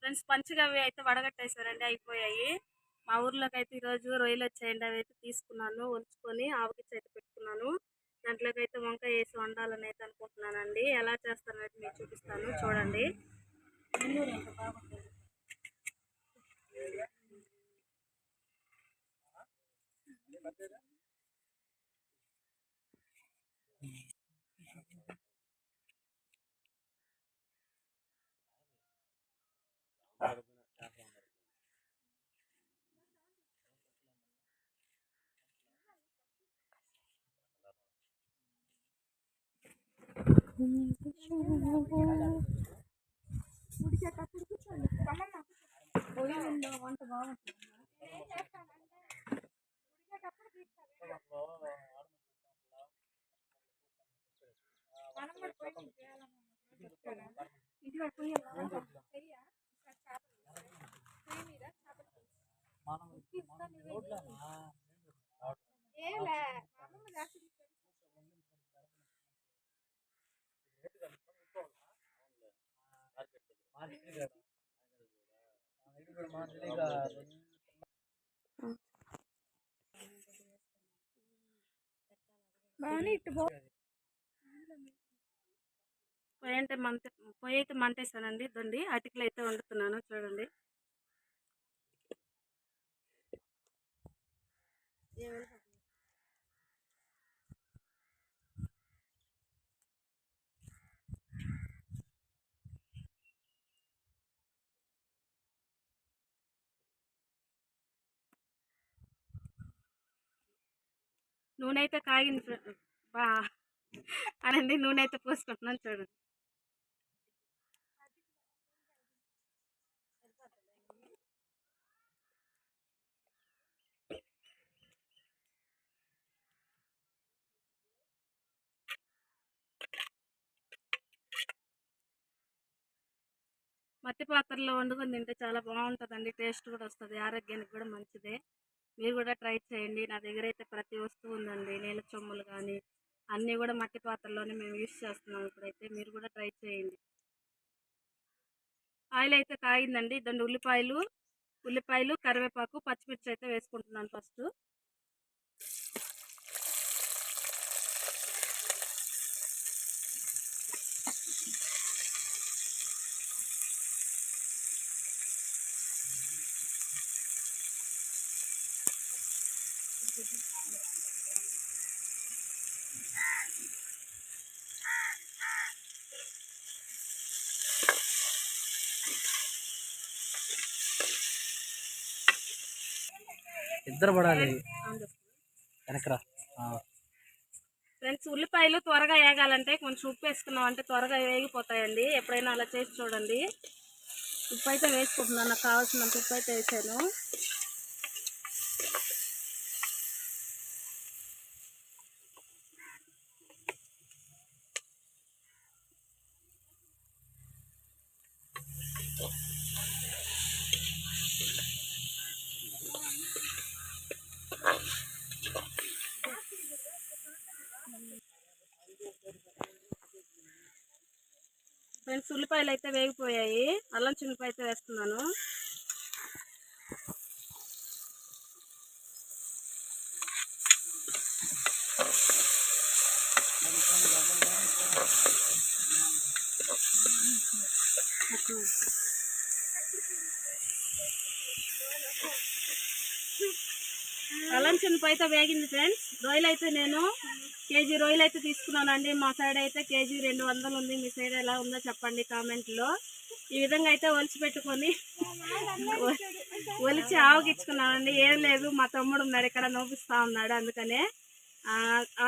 Friends పంచగా అవి అయితే వడగట్టేశారండి, అయిపోయాయి. మా ఊర్లోకి అయితే ఈరోజు రొయ్యలు వచ్చాయండి, అవి అయితే తీసుకున్నాను, ఉంచుకొని ఆవకిచ్చి అయితే పెట్టుకున్నాను. దాంట్లోకి అయితే వంకాయ వేసి వండాలని అయితే అనుకుంటున్నానండి. ఎలా చేస్తానైతే మీకు చూపిస్తాను, చూడండి. వంట బాగుంటుంది. పొయ్యి అయితే మంటేసానండి. దండి అటుకులు అయితే వండుతున్నాను, చూడండి. నూనె అయితే కాగింది బా అనండి, నూనె అయితే పోసుకుంటున్నాను, చూడండి. మట్టి పాత్రలో వండుకొని తింటే చాలా బాగుంటుందండి, టేస్ట్ కూడా వస్తుంది, ఆరోగ్యానికి కూడా మంచిదే. మీరు కూడా ట్రై చేయండి. నా దగ్గర అయితే ప్రతి వస్తువు ఉందండి, నీళ్ళ చొమ్ములు కానీ అన్నీ కూడా మట్టి పాత్రలోనే మేము యూజ్ చేస్తున్నాం. ఇప్పుడైతే మీరు కూడా ట్రై చేయండి. ఆయిల్ అయితే కాగిందండి. దాన్ని ఉల్లిపాయలు కరివేపాకు పచ్చిమిర్చి అయితే వేసుకుంటున్నాను ఫస్ట్. ఇద్దరు పడాలి వెనకరా. ఫ్రెండ్స్, ఉల్లిపాయలు త్వరగా వేగాలంటే కొంచెం ఉప్పు వేసుకున్నాం అంటే త్వరగా వేగిపోతాయండి. ఎప్పుడైనా అలా చేసి చూడండి. ఉప్పు అయితే వేసుకుంటున్నాను, నాకు కావాల్సినంత ఉప్పు అయితే వేసాను. ఫ్రెండ్స్, ఉల్లిపాయలు అయితే వేగిపోయాయి. అల్లం చిల్లిపాయ అయితే వేస్తున్నాను. అల్లం చిల్లిపాయ అయితే వేగింది ఫ్రెండ్స్. రొయ్యలు అయితే నేను కేజీ రొయ్యలు అయితే తీసుకున్నానండి. మా సైడ్ అయితే కేజీ 200 ఉంది. మీ సైడ్ ఎలా ఉందో చెప్పండి కామెంట్లో. ఈ విధంగా అయితే ఒలిచి ఆవగిచ్చుకున్నానండి. ఏం లేదు, మా తమ్ముడు ఉన్నాడు ఇక్కడ, నవ్విస్తా ఉన్నాడు, అందుకనే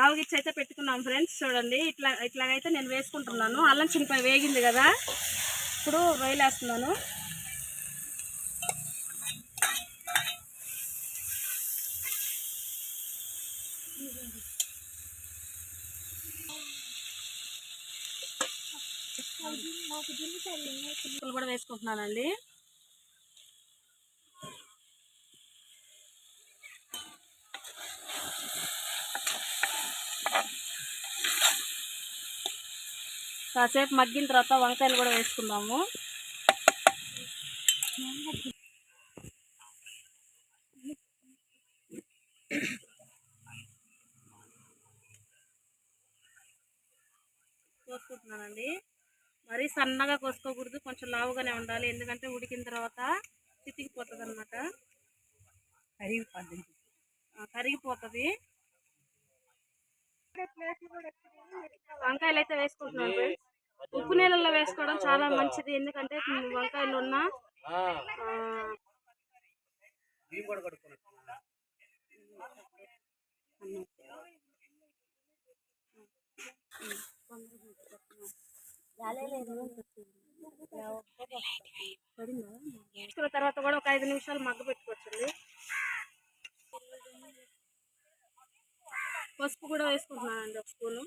ఆవగిచ్చి అయితే పెట్టుకున్నాం ఫ్రెండ్స్. చూడండి, ఇట్లాగైతే నేను వేసుకుంటున్నాను. అల్లం చిల్లిపాయ వేగింది కదా, ఇప్పుడు రొయ్యలు వేస్తున్నాను. కూడా వేసుకుంటున్నానండి. కాసేపు మగ్గిన తర్వాత వంకాయలు కూడా వేసుకుందాము. వేసుకుంటున్నానండి. మరీ సన్నగా కోసుకోకూడదు, కొంచెం లావుగానే ఉండాలి, ఎందుకంటే ఉడికిన తర్వాత చితికిపోతుంది అనమాట, కరిగిపోతుంది. వంకాయలు అయితే వేసుకుంటున్నాను ఫ్రెండ్స్. ఉప్పు నీళ్ళల్లో వేసుకోవడం చాలా మంచిది, ఎందుకంటే వంకాయలు ఉన్న తర్వాత కూడా ఒక 5 నిమిషాలు మగ్గ పెట్టుకోవచ్చండి. పసుపు కూడా వేసుకుంటున్నానండి, ఒక స్పూను.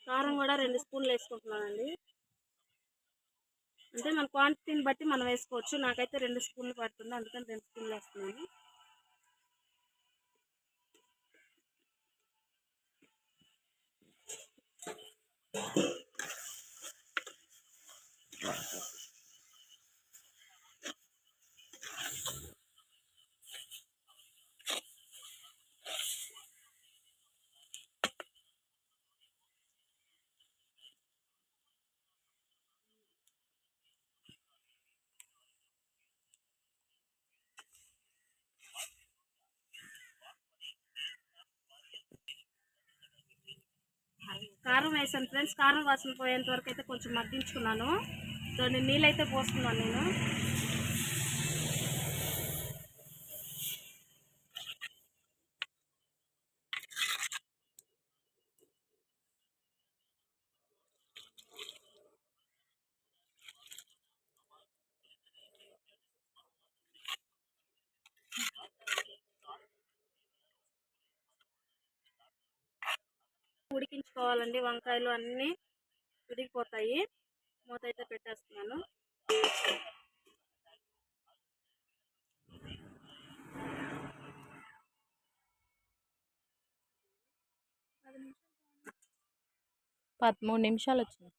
కారం కూడా 2 స్పూన్లు వేసుకుంటున్నానండి. అంటే మన క్వాంటిటీని బట్టి మనం వేసుకోవచ్చు. నాకైతే 2 స్పూన్లు పడుతుంది, అందుకని 2 స్పూన్లు వేస్తున్నాను. కారం వేసాను ఫ్రెండ్స్. కారం వాసన పోయేంత వరకు అయితే కొంచెం మగ్గించుకున్నాను. దాన్ని నీళ్ళైతే పోస్తున్నాను నేను. ఉడికించుకోవాలండి, వంకాయలు అన్నీ ఉడికిపోతాయి. మూత అయితే పెట్టేస్తున్నాను. పదమూడు నిమిషాలు వచ్చింది.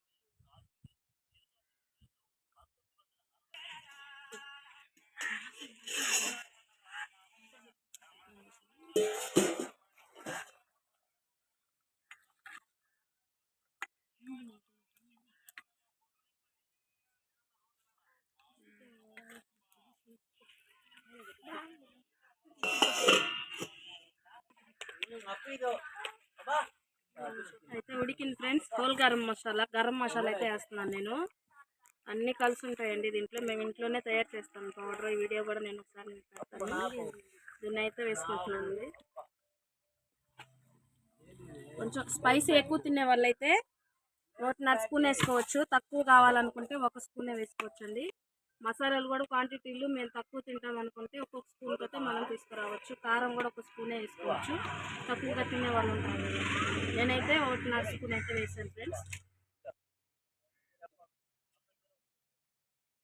అయితే ఉడికింది ఫ్రెండ్స్. హోల్ గరం మసాలా అయితే వేస్తున్నాను నేను. అన్నీ కలిసి ఉంటాయండి దీంట్లో, మేము ఇంట్లోనే తయారు చేస్తాము పౌడర్. ఈ వీడియో కూడా నేను ఒకసారి పెడతాను. దీన్ని అయితే వేసుకుంటున్నానండి. కొంచెం స్పైసీ ఎక్కువ తినే వాళ్ళైతే 1.5 స్పూన్ వేసుకోవచ్చు, తక్కువ కావాలనుకుంటే 1 స్పూనే వేసుకోవచ్చు అండి. మసాలాలు కూడా క్వాంటిటీలు మేము తక్కువ తింటాం అనుకుంటే ఒక్కొక్క స్పూన్ అయితే మనం తీసుకురావచ్చు. కారం కూడా 1 స్పూనే వేసుకోవచ్చు, తక్కువగా తినే వాళ్ళు ఉంటారు కదా. నేనైతే 1.5 స్పూన్ అయితే వేసాను ఫ్రెండ్స్.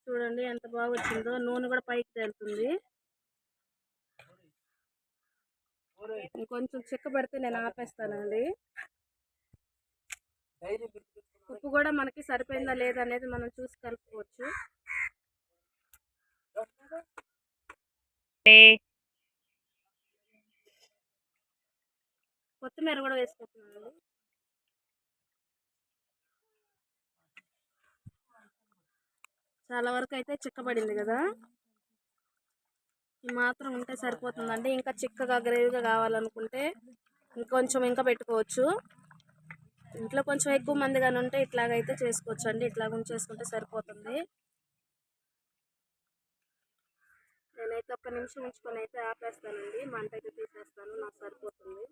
చూడండి ఎంత బాగా వచ్చిందో, నూనె కూడా పైకి తేలుతుంది. ఇంకొంచెం చిక్కబడితే నేను ఆపేస్తానండి. ఉప్పు కూడా మనకి సరిపోయిందా లేదా అనేది మనం చూసి కలుపుకోవచ్చు. కొత్తిమీర కూడా వేసుకుంటున్నాను. చాలా వరకు అయితే చిక్కబడింది కదా, ఈ మాత్రం ఉంటే సరిపోతుందండి. ఇంకా చిక్కగా గ్రేవీగా కావాలనుకుంటే ఇంకొంచెం ఇంకా పెట్టుకోవచ్చు. ఇంట్లో కొంచెం ఎక్కువ మంది కానీ ఉంటే ఇట్లాగైతే చేసుకోవచ్చు అండి. ఇట్లాగ ఉంచేసుకుంటే సరిపోతుంది. నేనైతే 1 నిమిషం ఉంచుకొని అయితే ఆపేస్తానండి, మంట అయితే తీసేస్తాను, నాకు సరిపోతుంది.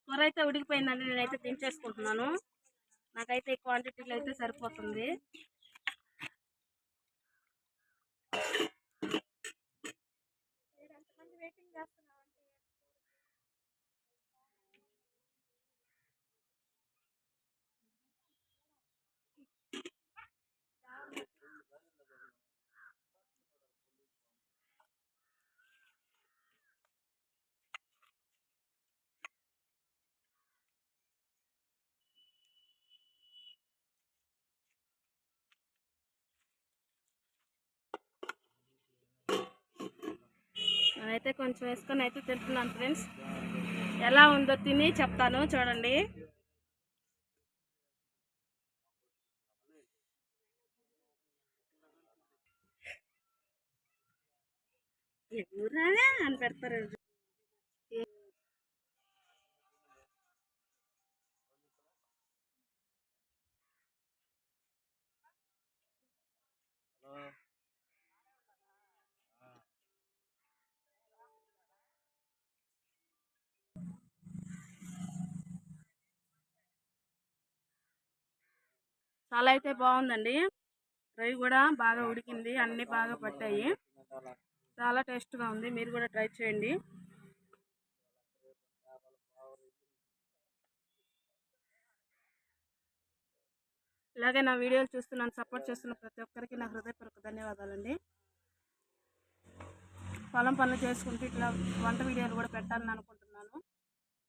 కూర అయితే ఉడికిపోయిందండి, నేనైతే దించేసుకుంటున్నాను. నాకైతే ఈ క్వాంటిటీలో అయితే సరిపోతుంది. నేనైతే కొంచెం వేసుకొని అయితే తింటున్నాను ఫ్రెండ్స్. ఎలా ఉందో తిని చెప్తాను చూడండి. ఎవరా అని పెడతారు. చాలా అయితే బాగుందండి. రొయ్య కూడా బాగా ఉడికింది, అన్నీ బాగా పట్టాయి. చాలా టేస్ట్గా ఉంది. మీరు కూడా ట్రై చేయండి. ఇలాగే నా వీడియోలు చూస్తున్నాను సపోర్ట్ చేస్తున్న ప్రతి ఒక్కరికి నా హృదయపూర్వక ధన్యవాదాలండి. పొలం పనులు చేసుకుంటూ ఇట్లా వంట వీడియోలు కూడా పెట్టాలని అనుకుంటున్నాను.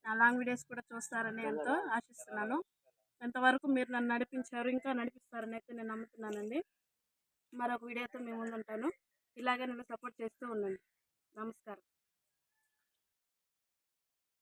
నా లాంగ్ వీడియోస్ కూడా చూస్తారని ఎంతో ఆశిస్తున్నాను. ఎంతవరకు మీరు నన్ను నడిపించారు, ఇంకా నడిపిస్తారని అయితే నేను నమ్ముతున్నానండి. మరొక వీడియోతో మీ ముందు ఉంటాను. ఇలాగే నన్ను సపోర్ట్ చేస్తూ ఉండండి. నమస్కారం.